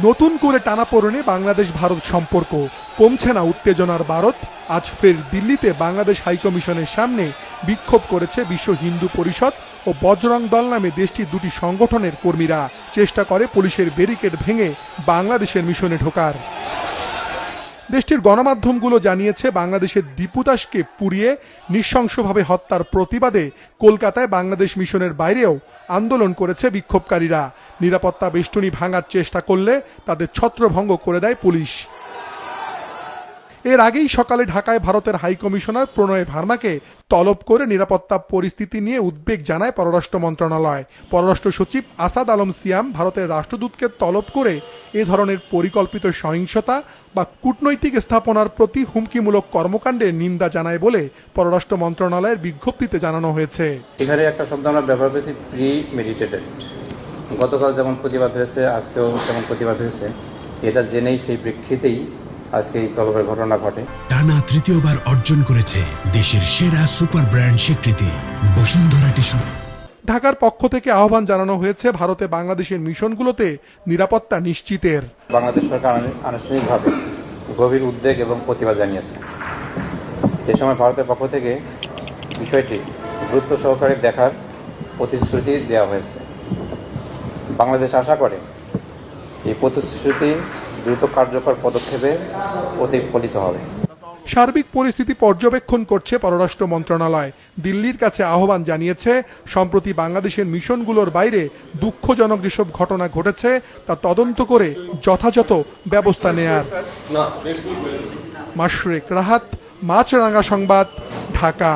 নতুন করে টানাপোড়েনে বাংলাদেশ ভারত সম্পর্ক, কমছে না উত্তেজনার বারত। আজ ফের দিল্লিতে বাংলাদেশ হাইকমিশনের সামনে বিক্ষোভ করেছে বিশ্ব হিন্দু পরিষদ ও বজরং দল নামে দেশটির দুটি সংগঠনের কর্মীরা। চেষ্টা করে পুলিশের ব্যারিকেড ভেঙে বাংলাদেশের মিশনে ঢোকার। দেশটির গণমাধ্যমগুলো জানিয়েছে, বাংলাদেশের দীপু দাসকে পুড়িয়ে নৃশংসভাবে হত্যার প্রতিবাদে কলকাতায় বাংলাদেশ মিশনের বাইরেও আন্দোলন করেছে বিক্ষোভকারীরা। নিরাপত্তা বেষ্টনী ভাঙার চেষ্টা করলে তাদের ছত্রভঙ্গ করে দেয় পুলিশ। এর আগেই সকালে ঢাকায় ভারতের হাইকমিশনার প্রণয় ভার্মাকে তলব করে নিরাপত্তা পরিস্থিতি নিয়ে উদ্বেগ জানায় পররাষ্ট্র মন্ত্রণালয়। পররাষ্ট্র সচিব আসাদ আলম সিয়াম ভারতের রাষ্ট্রদূতকে তলব করে এ ধরনের পরিকল্পিত সহিংসতা বা কূটনৈতিক স্থাপনার প্রতি হুমকিমূলক কর্মকাণ্ডের নিন্দা জানায় বলে পররাষ্ট্র মন্ত্রণালয়ের বিজ্ঞপ্তিতে জানানো হয়েছে। এখানে একটা শব্দ আমরা ব্যবহার করেছি, প্রি মেডিটেটেড। গতকাল যেমন প্রতিবাদ হয়েছে, আজকেও যেমন প্রতিবাদ হয়েছে, এটা জেনেই সেই প্রেক্ষিতেই আজকে এই তলবের ঘটনা ঘটে। টানা তৃতীয়বার অর্জন করেছে দেশের সেরা সুপার ব্র্যান্ড স্বীকৃতি বসুন্ধরা টিস্যু। ঢাকার পক্ষ থেকে আহ্বান জানানো হয়েছে ভারতে বাংলাদেশের মিশনগুলোতে নিরাপত্তা নিশ্চিতের। বাংলাদেশ সরকার আনুষ্ঠানিকভাবে গভীর উদ্বেগ এবং প্রতিবাদ জানিয়েছে। এ সময় ভারতের পক্ষ থেকে বিষয়টি গুরুত্ব সহকারে দেখার প্রতিশ্রুতি দেওয়া হয়েছে। বাংলাদেশ আশা করে এই প্রতিশ্রুতি দ্রুত কার্যকর পদক্ষেপে প্রতিফলিত হবে। সার্বিক পরিস্থিতি পর্যবেক্ষণ করছে পররাষ্ট্র মন্ত্রণালয়। দিল্লির কাছে আহ্বান জানিয়েছে, সম্প্রতি বাংলাদেশের মিশনগুলোর বাইরে দুঃখজনক যেসব ঘটনা ঘটেছে তা তদন্ত করে যথাযথ ব্যবস্থা নেয়ার। মাশরেক রাহাত, মাছরাঙা সংবাদ, ঢাকা।